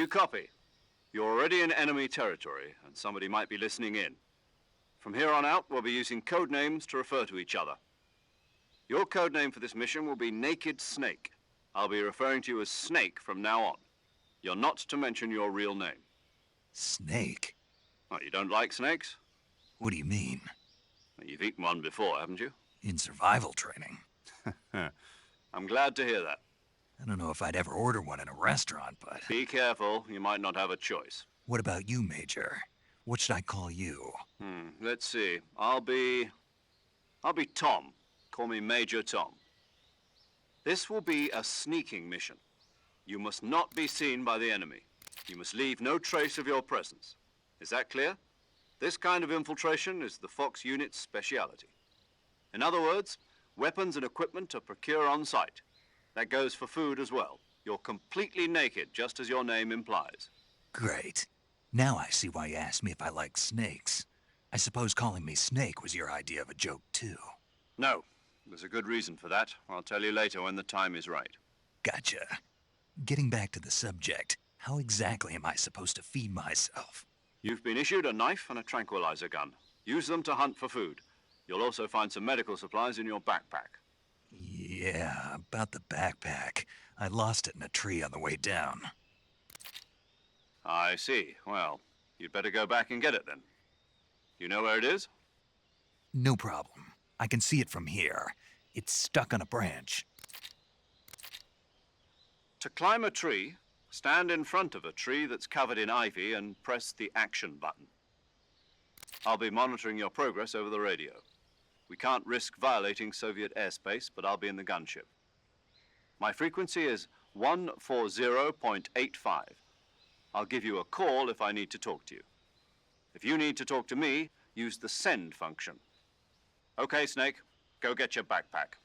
you copy? You're already in enemy territory, and somebody might be listening in. From here on out, we'll be using code names to refer to each other. Your code name for this mission will be Naked Snake. I'll be referring to you as Snake from now on. You're not to mention your real name. Snake? Oh, you don't like snakes? What do you mean? You've eaten one before, haven't you? In survival training. I'm glad to hear that. I don't know if I'd ever order one in a restaurant, but... Be careful, you might not have a choice. What about you, Major? What should I call you? Let's see. I'll be Tom. Call me Major Tom. This will be a sneaking mission. You must not be seen by the enemy. You must leave no trace of your presence. Is that clear? This kind of infiltration is the Fox unit's speciality. In other words, weapons and equipment are procured on site. That goes for food as well. You're completely naked, just as your name implies. Great. Now I see why you asked me if I like snakes. I suppose calling me Snake was your idea of a joke, too. No. There's a good reason for that. I'll tell you later when the time is right. Gotcha. Getting back to the subject, how exactly am I supposed to feed myself? You've been issued a knife and a tranquilizer gun. Use them to hunt for food. You'll also find some medical supplies in your backpack. Yeah, about the backpack. I lost it in a tree on the way down. I see. Well, you'd better go back and get it then. You know where it is? No problem. I can see it from here. It's stuck on a branch. To climb a tree, stand in front of a tree that's covered in ivy and press the action button. I'll be monitoring your progress over the radio. We can't risk violating Soviet airspace, but I'll be in the gunship. My frequency is 140.85. I'll give you a call if I need to talk to you. If you need to talk to me, use the send function. Okay, Snake, go get your backpack.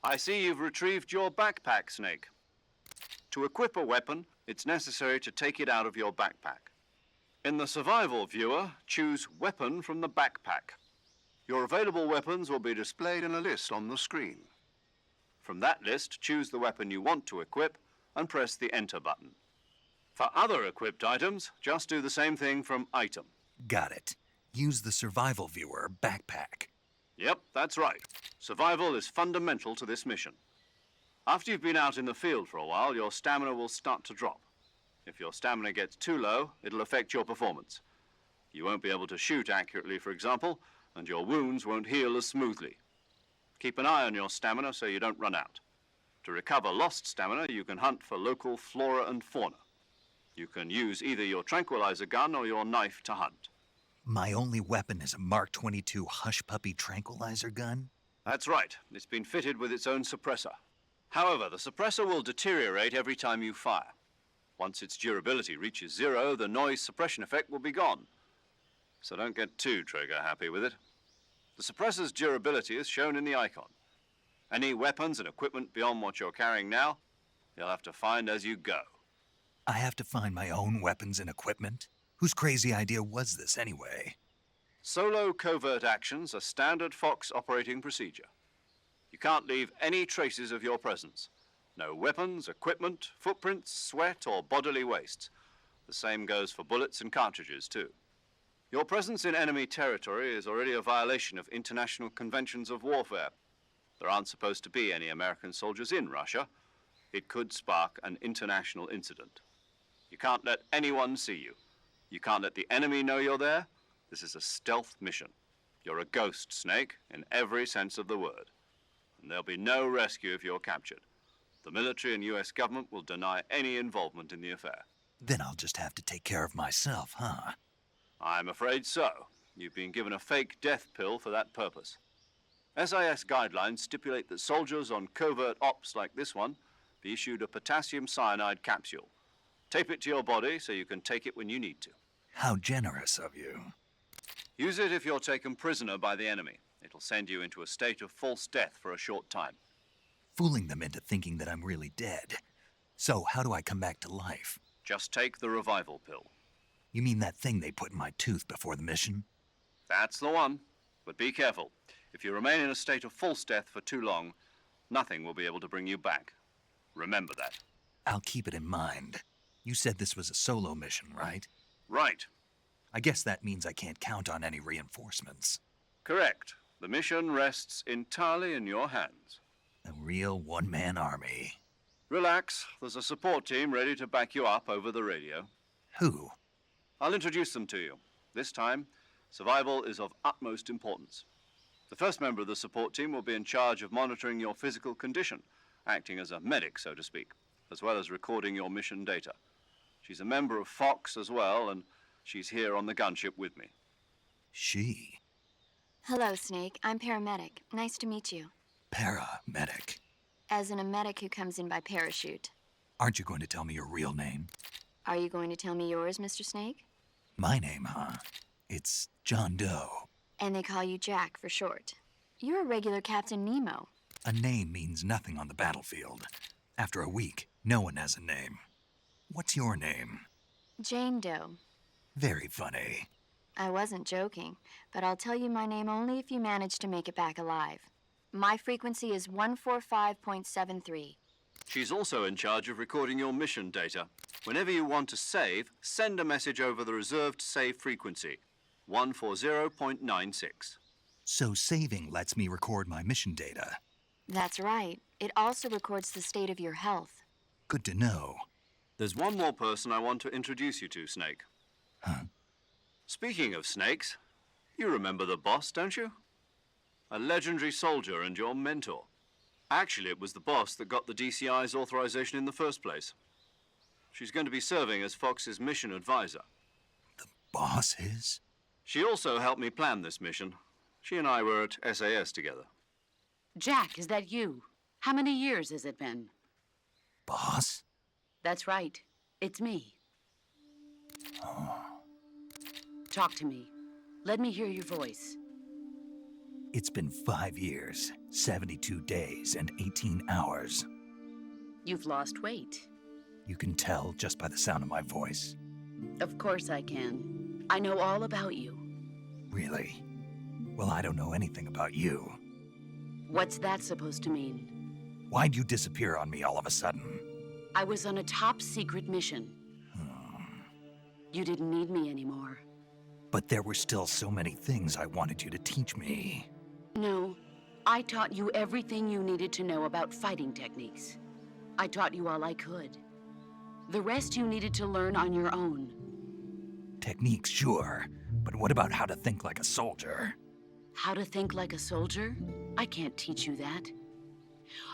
I see you've retrieved your backpack, Snake. To equip a weapon, it's necessary to take it out of your backpack. In the survival viewer, choose Weapon from the backpack. Your available weapons will be displayed in a list on the screen. From that list, choose the weapon you want to equip and press the Enter button. For other equipped items, just do the same thing from Item. Got it. Use the survival viewer backpack. Yep, that's right. Survival is fundamental to this mission. After you've been out in the field for a while, your stamina will start to drop. If your stamina gets too low, it'll affect your performance. You won't be able to shoot accurately, for example, and your wounds won't heal as smoothly. Keep an eye on your stamina so you don't run out. To recover lost stamina, you can hunt for local flora and fauna. You can use either your tranquilizer gun or your knife to hunt. My only weapon is a Mark 22 Hush Puppy tranquilizer gun? That's right. It's been fitted with its own suppressor. However, the suppressor will deteriorate every time you fire. Once its durability reaches 0, the noise suppression effect will be gone. So don't get too trigger-happy with it. The suppressor's durability is shown in the icon. Any weapons and equipment beyond what you're carrying now, you'll have to find as you go. I have to find my own weapons and equipment? Whose crazy idea was this, anyway? Solo covert actions are standard Fox operating procedure. You can't leave any traces of your presence. No weapons, equipment, footprints, sweat, or bodily wastes. The same goes for bullets and cartridges, too. Your presence in enemy territory is already a violation of international conventions of warfare. There aren't supposed to be any American soldiers in Russia. It could spark an international incident. You can't let anyone see you. You can't let the enemy know you're there. This is a stealth mission. You're a ghost, Snake, in every sense of the word. And there'll be no rescue if you're captured. The military and US government will deny any involvement in the affair. Then I'll just have to take care of myself, huh? I'm afraid so. You've been given a fake death pill for that purpose. SIS guidelines stipulate that soldiers on covert ops like this one be issued a potassium cyanide capsule. Tape it to your body so you can take it when you need to. How generous of you. Use it if you're taken prisoner by the enemy. It'll send you into a state of false death for a short time. Fooling them into thinking that I'm really dead. So, how do I come back to life? Just take the revival pill. You mean that thing they put in my tooth before the mission? That's the one. But be careful. If you remain in a state of false death for too long, nothing will be able to bring you back. Remember that. I'll keep it in mind. You said this was a solo mission, right? Right. I guess that means I can't count on any reinforcements. Correct. The mission rests entirely in your hands. A real one-man army. Relax. There's a support team ready to back you up over the radio. Who? I'll introduce them to you. This time, survival is of utmost importance. The first member of the support team will be in charge of monitoring your physical condition, acting as a medic, so to speak, as well as recording your mission data. She's a member of Fox as well, and she's here on the gunship with me. She? Hello, Snake. I'm paramedic. Nice to meet you. Paramedic. As in a medic who comes in by parachute. Aren't you going to tell me your real name? Are you going to tell me yours, Mr. Snake? My name, huh? It's John Doe. And they call you Jack for short. You're a regular Captain Nemo. A name means nothing on the battlefield. After a week, no one has a name. What's your name? Jane Doe. Very funny. I wasn't joking, but I'll tell you my name only if you manage to make it back alive. My frequency is 145.73. She's also in charge of recording your mission data. Whenever you want to save, send a message over the reserved save frequency, 140.96. So saving lets me record my mission data. That's right. It also records the state of your health. Good to know. There's one more person I want to introduce you to, Snake. Huh? Speaking of snakes, you remember the boss, don't you? A legendary soldier and your mentor. Actually, it was the boss that got the DCI's authorization in the first place. She's going to be serving as Fox's mission advisor. The boss is? She also helped me plan this mission. She and I were at SAS together. Jack, is that you? How many years has it been? Boss? That's right. It's me. Oh. Talk to me. Let me hear your voice. It's been 5 years, 72 days, and 18 hours. You've lost weight. You can tell just by the sound of my voice. Of course I can. I know all about you. Really? Well, I don't know anything about you. What's that supposed to mean? Why'd you disappear on me all of a sudden? I was on a top-secret mission. You didn't need me anymore. But there were still so many things I wanted you to teach me. No, I taught you everything you needed to know about fighting techniques. I taught you all I could. The rest you needed to learn on your own. Techniques, sure. But what about how to think like a soldier? How to think like a soldier? I can't teach you that.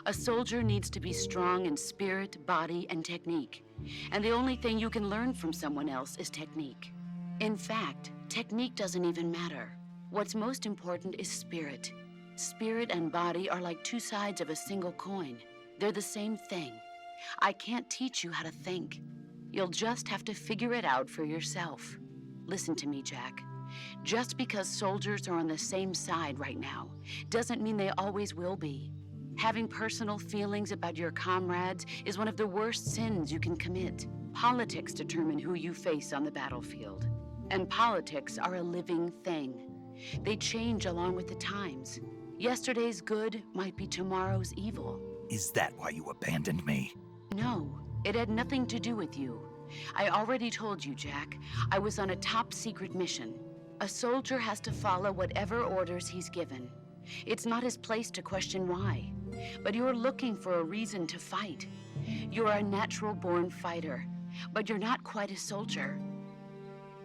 A soldier needs to be strong in spirit, body, and technique. And the only thing you can learn from someone else is technique. In fact, technique doesn't even matter. What's most important is spirit. Spirit and body are like two sides of a single coin. They're the same thing. I can't teach you how to think. You'll just have to figure it out for yourself. Listen to me, Jack. Just because soldiers are on the same side right now doesn't mean they always will be. Having personal feelings about your comrades is one of the worst sins you can commit. Politics determine who you face on the battlefield. And politics are a living thing. They change along with the times. Yesterday's good might be tomorrow's evil. Is that why you abandoned me? No, it had nothing to do with you. I already told you, Jack. I was on a top-secret mission. A soldier has to follow whatever orders he's given. It's not his place to question why. But you're looking for a reason to fight. You're a natural-born fighter, but you're not quite a soldier.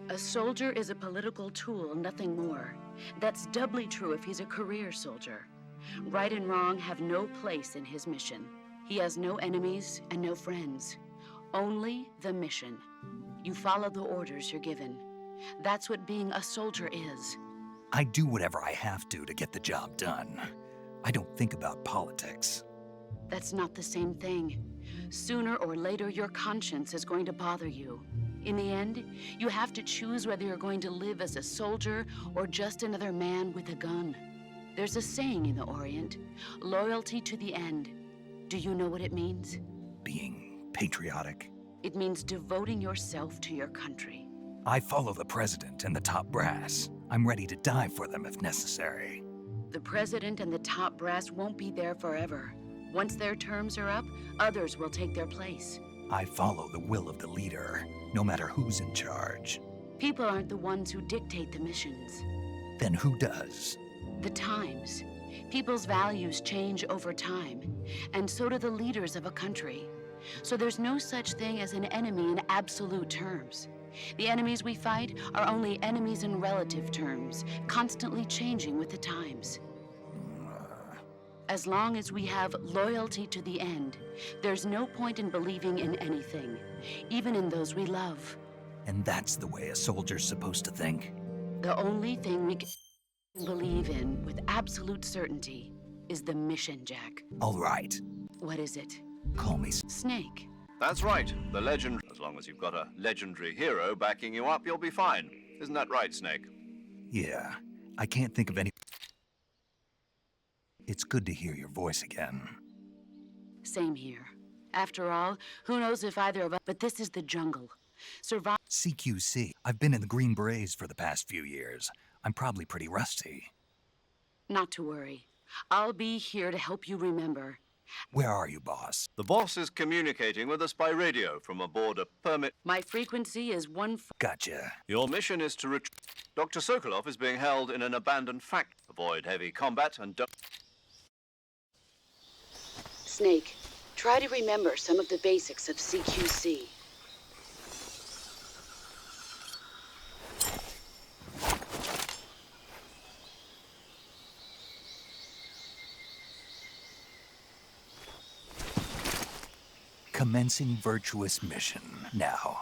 A soldier is a political tool, nothing more. That's doubly true if he's a career soldier. Right and wrong have no place in his mission. He has no enemies and no friends. Only the mission. You follow the orders you're given. That's what being a soldier is. I do whatever I have to get the job done. I don't think about politics. That's not the same thing. Sooner or later, your conscience is going to bother you. In the end, you have to choose whether you're going to live as a soldier or just another man with a gun. There's a saying in the Orient, loyalty to the end. Do you know what it means? Being patriotic. It means devoting yourself to your country. I follow the president and the top brass. I'm ready to die for them if necessary. The president and the top brass won't be there forever. Once their terms are up, others will take their place. I follow the will of the leader, no matter who's in charge. People aren't the ones who dictate the missions. Then who does? The times. People's values change over time, and so do the leaders of a country. So there's no such thing as an enemy in absolute terms. The enemies we fight are only enemies in relative terms, constantly changing with the times. As long as we have loyalty to the end, there's no point in believing in anything, even in those we love. And that's the way a soldier's supposed to think? The only thing we can believe in with absolute certainty is the mission, Jack. All right. What is it? Call me Snake. That's right, the legend. As long as you've got a legendary hero backing you up, you'll be fine. Isn't that right, Snake? Yeah, I can't think of any... It's good to hear your voice again. Same here. After all, who knows if either of us... But this is the jungle. Survive... CQC. I've been in the Green Berets for the past few years. I'm probably pretty rusty. Not to worry. I'll be here to help you remember. Where are you, boss? The boss is communicating with us by radio from aboard a permit. My frequency is Gotcha. Your mission is to retrieve... Dr. Sokolov is being held in an abandoned factory. Avoid heavy combat and don't... Snake, try to remember some of the basics of CQC. Commencing virtuous mission now.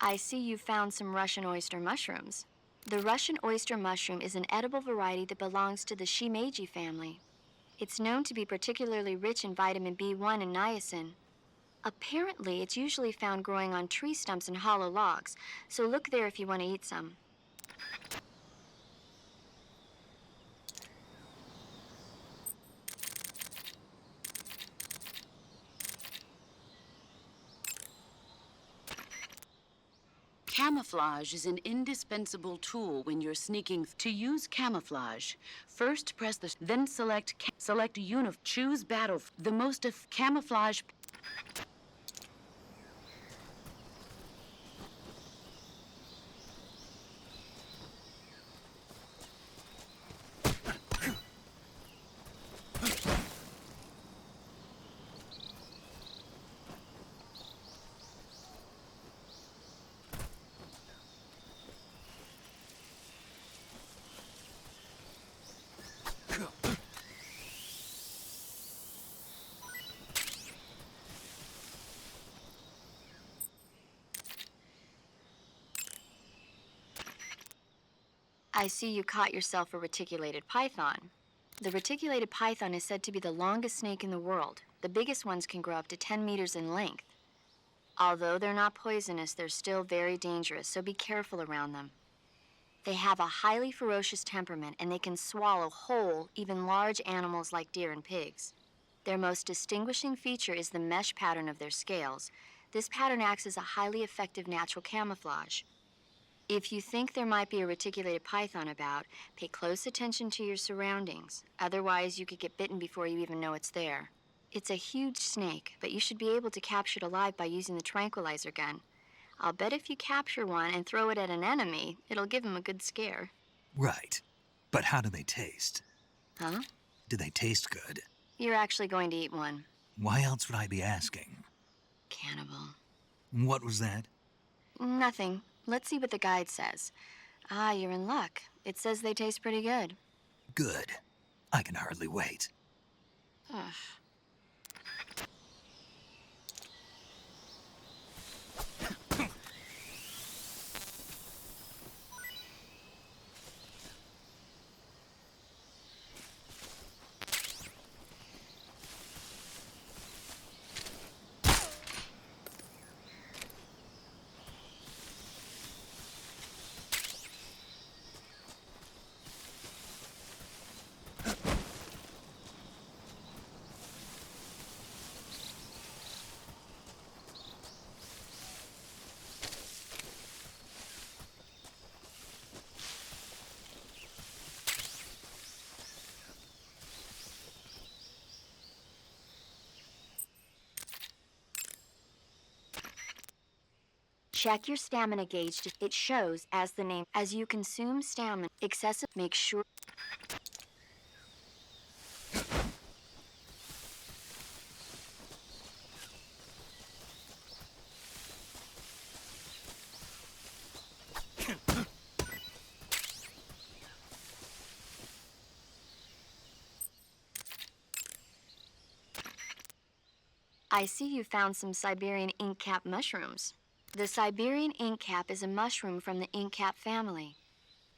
I see you found some Russian oyster mushrooms. The Russian oyster mushroom is an edible variety that belongs to the Shimeji family. It's known to be particularly rich in vitamin B1 and niacin. Apparently, it's usually found growing on tree stumps and hollow logs, so look there if you want to eat some. Camouflage is an indispensable tool when you're sneaking. To use camouflage, first press then select choose battle. The most of camouflage. I see you caught yourself a reticulated python. The reticulated python is said to be the longest snake in the world. The biggest ones can grow up to 10 meters in length. Although they're not poisonous, they're still very dangerous, so be careful around them. They have a highly ferocious temperament, and they can swallow whole, even large animals like deer and pigs. Their most distinguishing feature is the mesh pattern of their scales. This pattern acts as a highly effective natural camouflage. If you think there might be a reticulated python about, pay close attention to your surroundings. Otherwise, you could get bitten before you even know it's there. It's a huge snake, but you should be able to capture it alive by using the tranquilizer gun. I'll bet if you capture one and throw it at an enemy, it'll give him a good scare. Right. But how do they taste? Huh? Do they taste good? You're actually going to eat one. Why else would I be asking? Cannibal. What was that? Nothing. Let's see what the guide says. Ah, you're in luck. It says they taste pretty good. Good. I can hardly wait. Ugh. Check your stamina gauge. It shows as the name. As you consume stamina, excessive, make sure. I see you found some Siberian inkcap mushrooms. The Siberian inkcap is a mushroom from the inkcap family.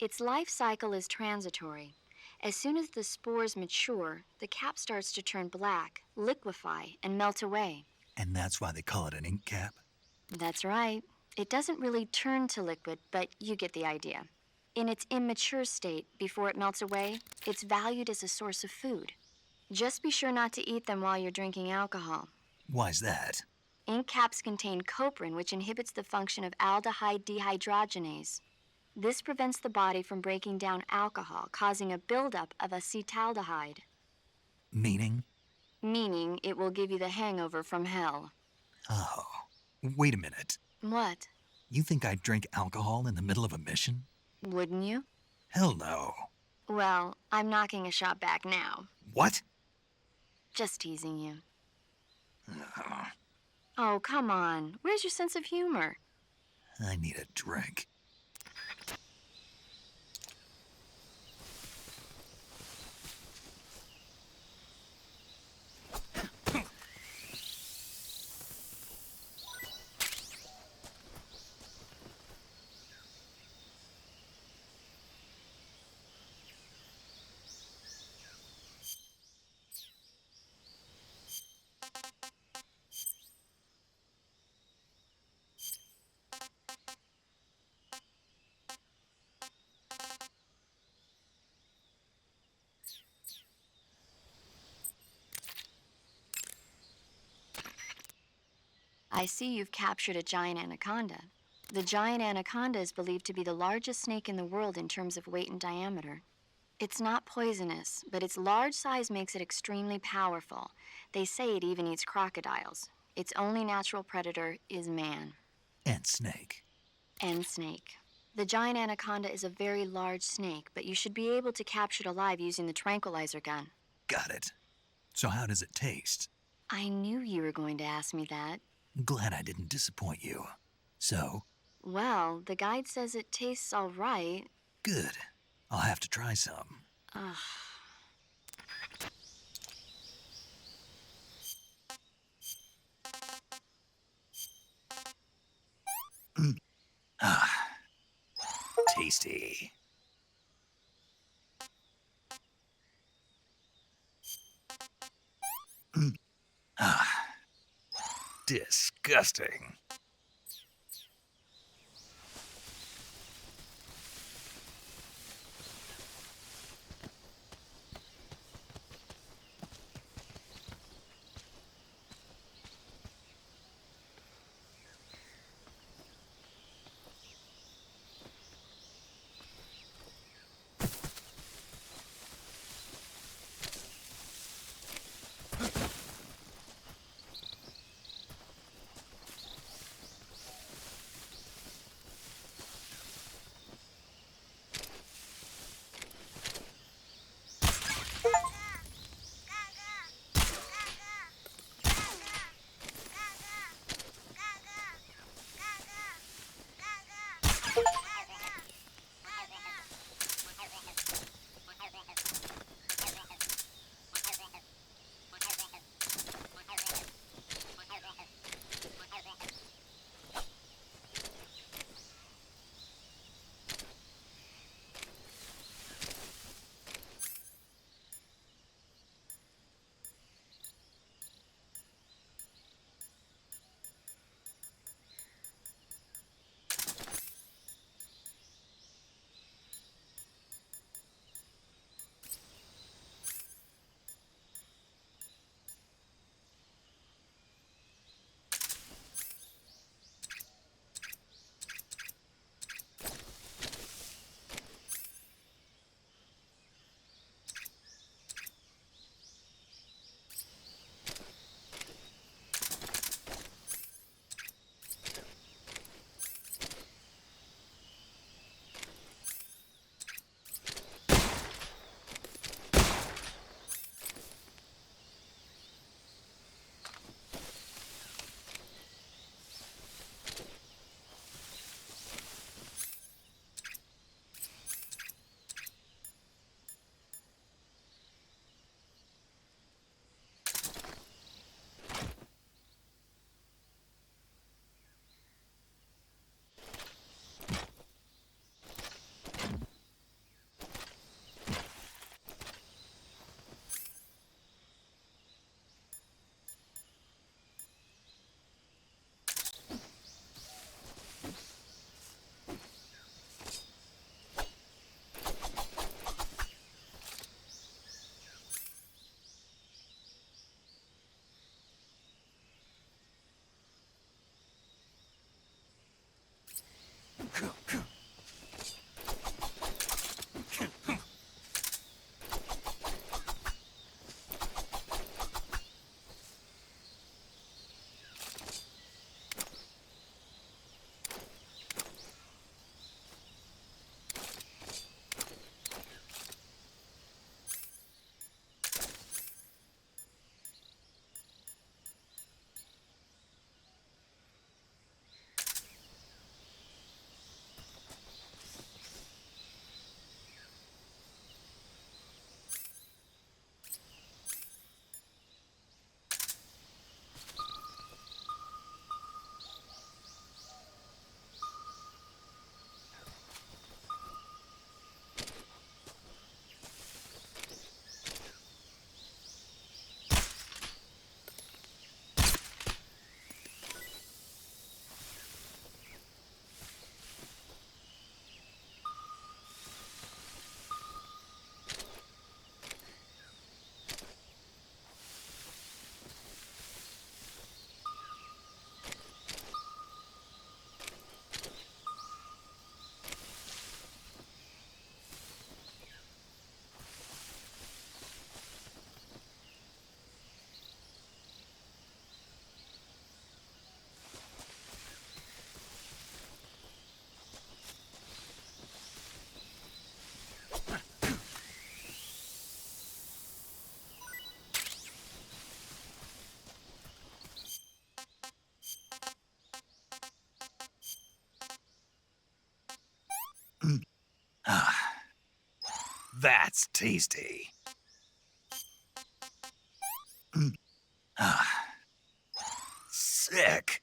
Its life cycle is transitory. As soon as the spores mature, the cap starts to turn black, liquefy, and melt away. And that's why they call it an ink cap? That's right. It doesn't really turn to liquid, but you get the idea. In its immature state, before it melts away, it's valued as a source of food. Just be sure not to eat them while you're drinking alcohol. Why's that? Ink caps contain coprin, which inhibits the function of aldehyde dehydrogenase. This prevents the body from breaking down alcohol, causing a buildup of acetaldehyde. Meaning? Meaning it will give you the hangover from hell. Oh, wait a minute. What? You think I'd drink alcohol in the middle of a mission? Wouldn't you? Hell no. Well, I'm knocking a shot back now. What? Just teasing you. Oh, come on. Where's your sense of humor? I need a drink. I see you've captured a giant anaconda. The giant anaconda is believed to be the largest snake in the world in terms of weight and diameter. It's not poisonous, but its large size makes it extremely powerful. They say it even eats crocodiles. Its only natural predator is man. And snake. And snake. The giant anaconda is a very large snake, but you should be able to capture it alive using the tranquilizer gun. Got it. So how does it taste? I knew you were going to ask me that. Glad I didn't disappoint you. So? Well, the guide says it tastes all right. Good. I'll have to try some. Ugh. Tasty. Disgusting. that's tasty. Ah, sick.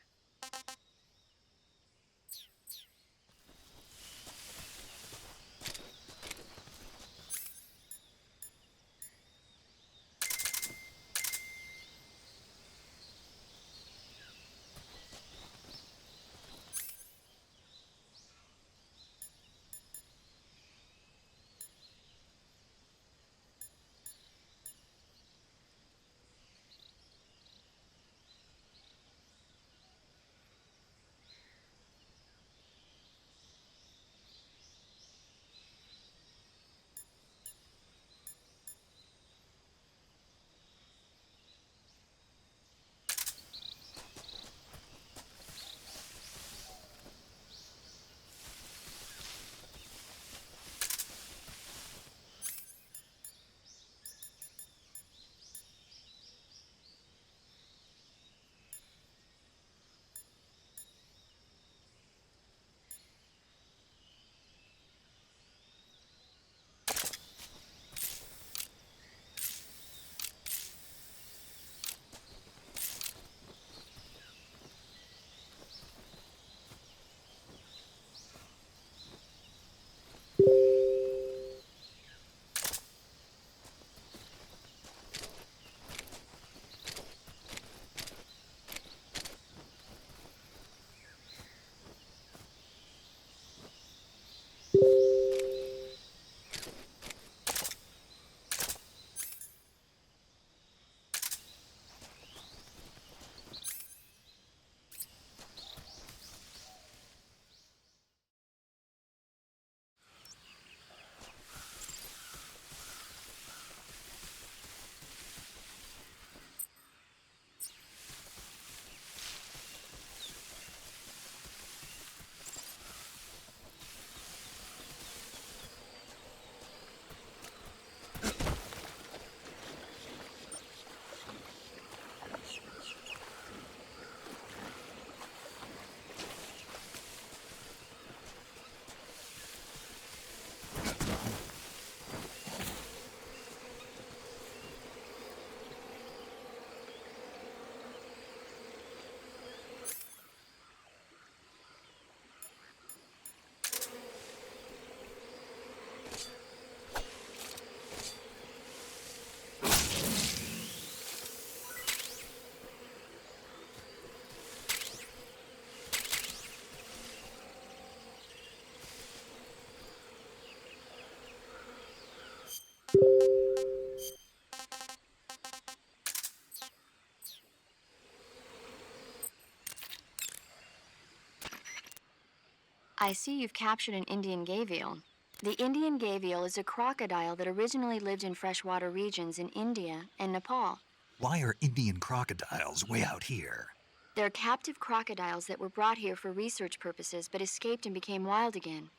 I see you've captured an Indian gavial. The Indian gavial is a crocodile that originally lived in freshwater regions in India and Nepal. Why are Indian crocodiles way out here? They're captive crocodiles that were brought here for research purposes but escaped and became wild again.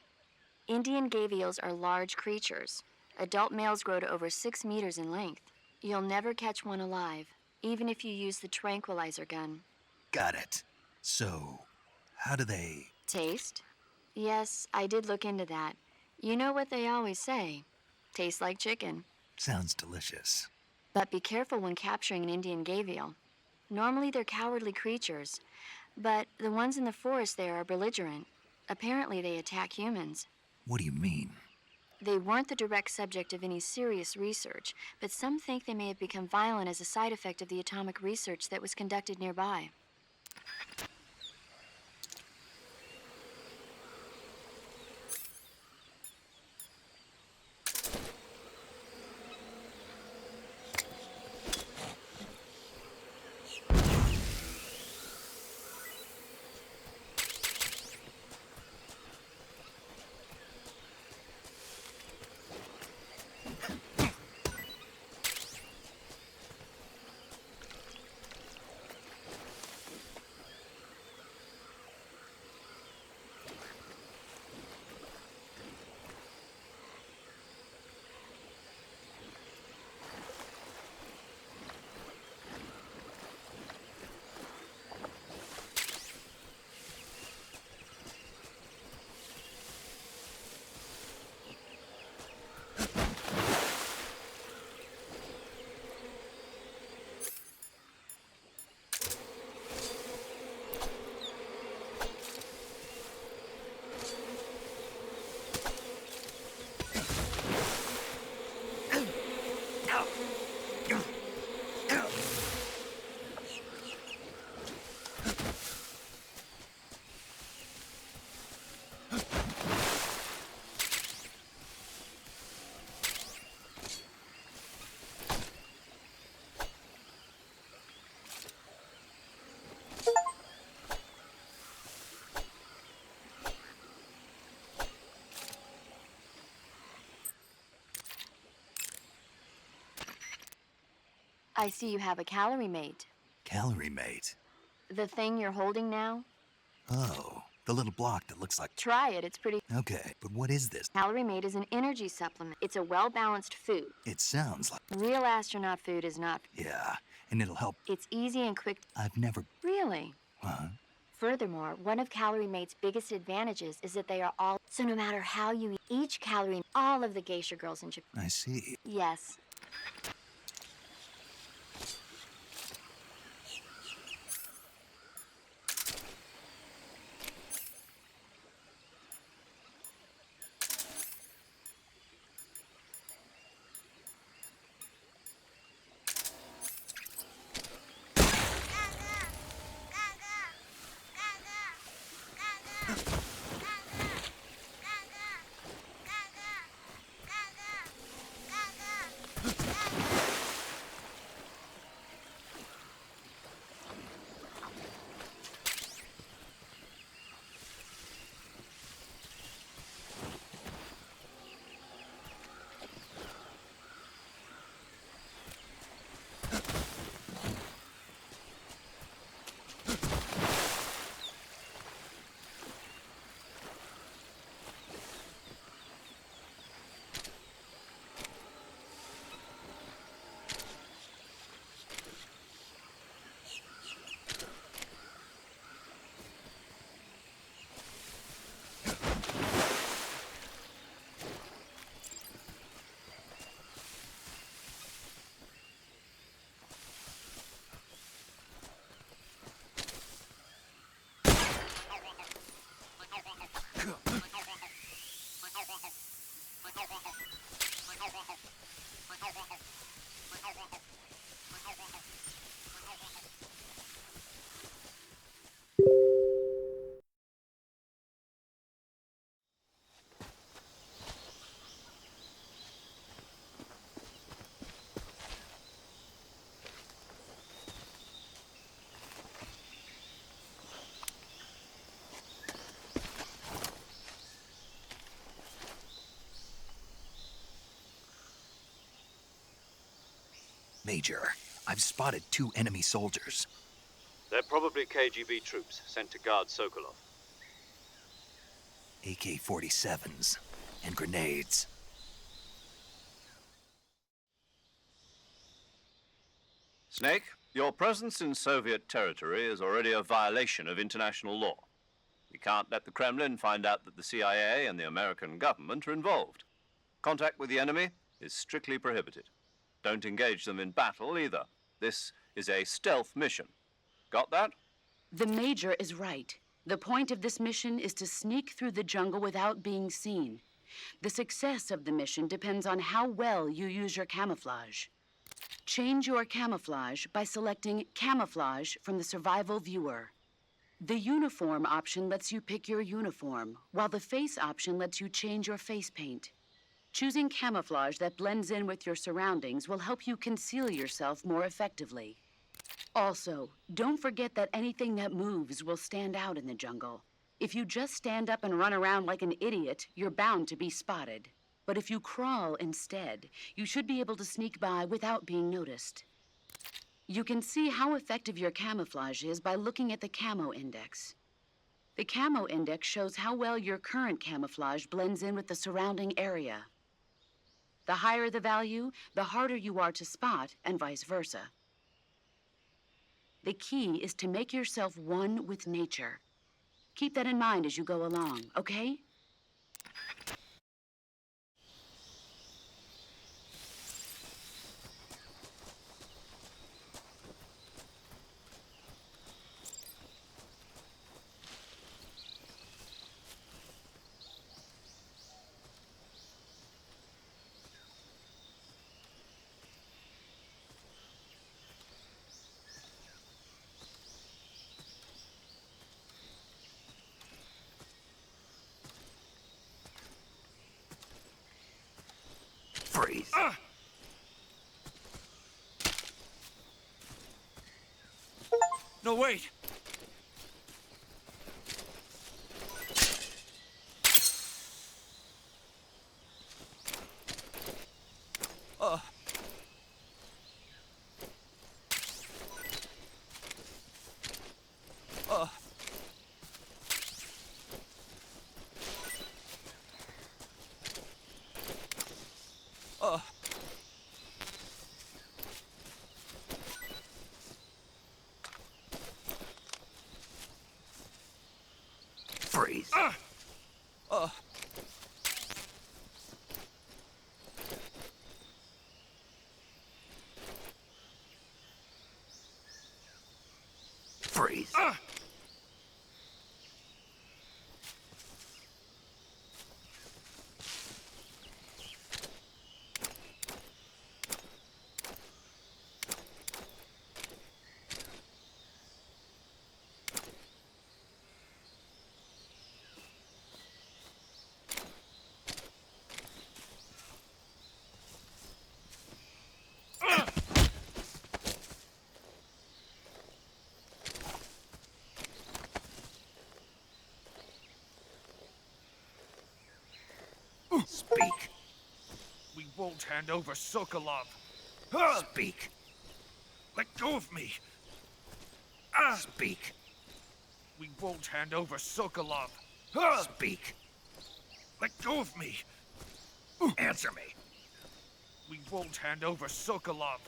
Indian gavials are large creatures. Adult males grow to over 6 meters in length. You'll never catch one alive, even if you use the tranquilizer gun. Got it. So, how do they... Taste? Yes, I did look into that. You know what they always say. Tastes like chicken. Sounds delicious. But be careful when capturing an Indian gavial. Normally they're cowardly creatures, but the ones in the forest there are belligerent. Apparently they attack humans. What do you mean? They weren't the direct subject of any serious research, but some think they may have become violent as a side effect of the atomic research that was conducted nearby. I see you have a calorie mate. Calorie mate. The thing you're holding now? Oh, the little block that looks like... Try it, it's pretty. Okay, but what is this? Calorie mate is an energy supplement. It's a well-balanced food. It sounds like... Real astronaut food is not. Yeah, and it'll help... It's easy and quick. I've never... Really? Huh? Furthermore, one of Calorie Mate's biggest advantages is that they are all. So no matter how you eat each calorie, all of the geisha girls in Japan. I see. Yes. Major, I've spotted 2 enemy soldiers. They're probably KGB troops sent to guard Sokolov. AK-47s and grenades. Snake, your presence in Soviet territory is already a violation of international law. We can't let the Kremlin find out that the CIA and the American government are involved. Contact with the enemy is strictly prohibited. Don't engage them in battle either. This is a stealth mission. Got that? The Major is right. The point of this mission is to sneak through the jungle without being seen. The success of the mission depends on how well you use your camouflage. Change your camouflage by selecting Camouflage from the Survival Viewer. The Uniform option lets you pick your uniform, while the Face option lets you change your face paint. Choosing camouflage that blends in with your surroundings will help you conceal yourself more effectively. Also, don't forget that anything that moves will stand out in the jungle. If you just stand up and run around like an idiot, you're bound to be spotted. But if you crawl instead, you should be able to sneak by without being noticed. You can see how effective your camouflage is by looking at the Camo Index. The Camo Index shows how well your current camouflage blends in with the surrounding area. The higher the value, the harder you are to spot, and vice versa. The key is to make yourself one with nature. Keep that in mind as you go along, okay? Freeze. No, wait! Freeze! Freeze! Speak! We won't hand over Sokolov. Speak! Let go of me. Speak! We won't hand over Sokolov. Speak! Let go of me. Answer me! We won't hand over Sokolov.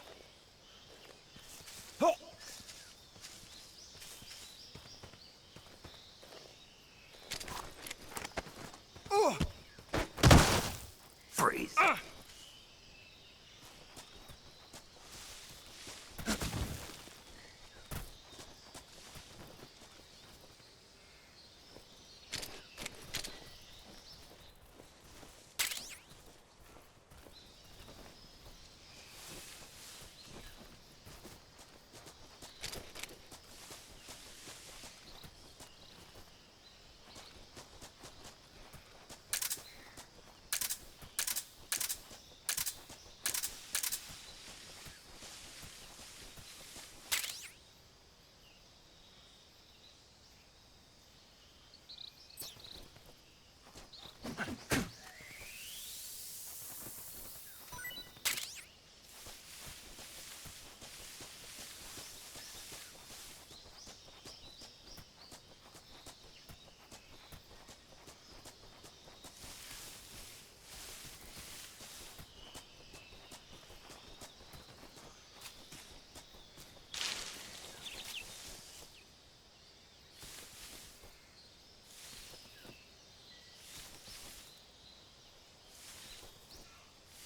Freeze!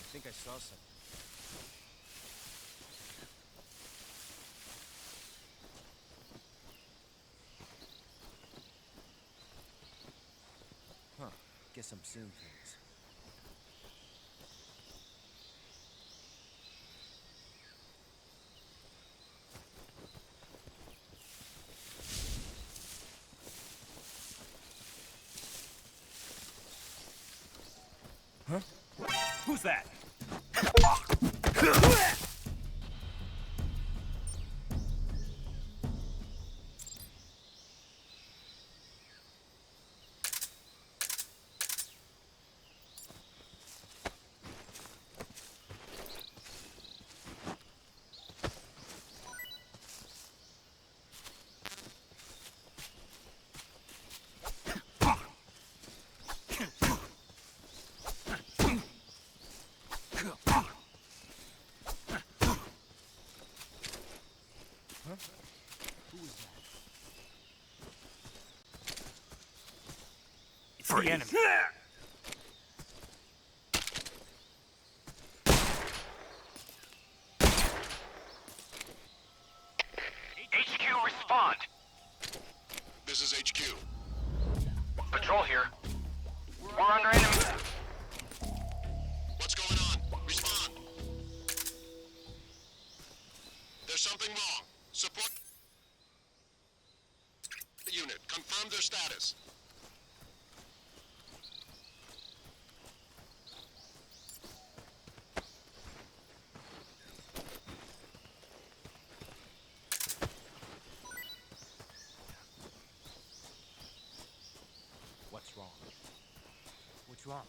I think I saw something. Huh. Guess I'm seeing things. Huh? Who's that? It's the enemy. HQ, respond. This is HQ. Patrol here. We're under enemy. What's going on? Respond. There's something wrong. Support the unit. Confirm their status. What's wrong? What's wrong?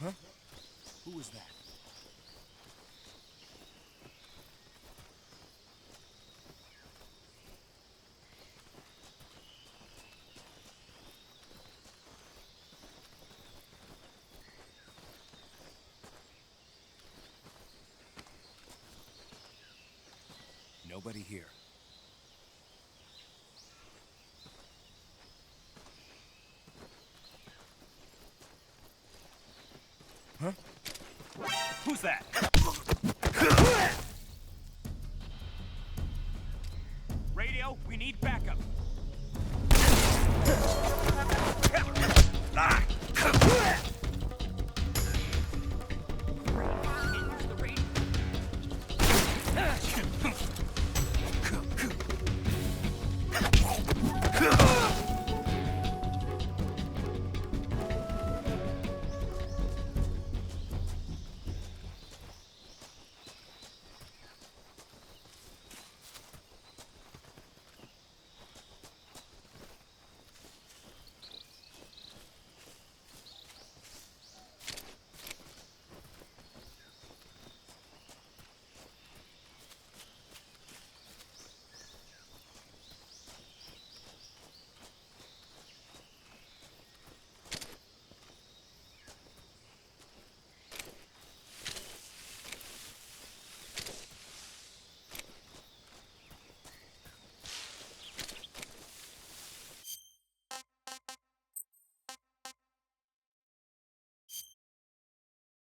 Huh? Who was that? Nobody here. Huh? Who's that?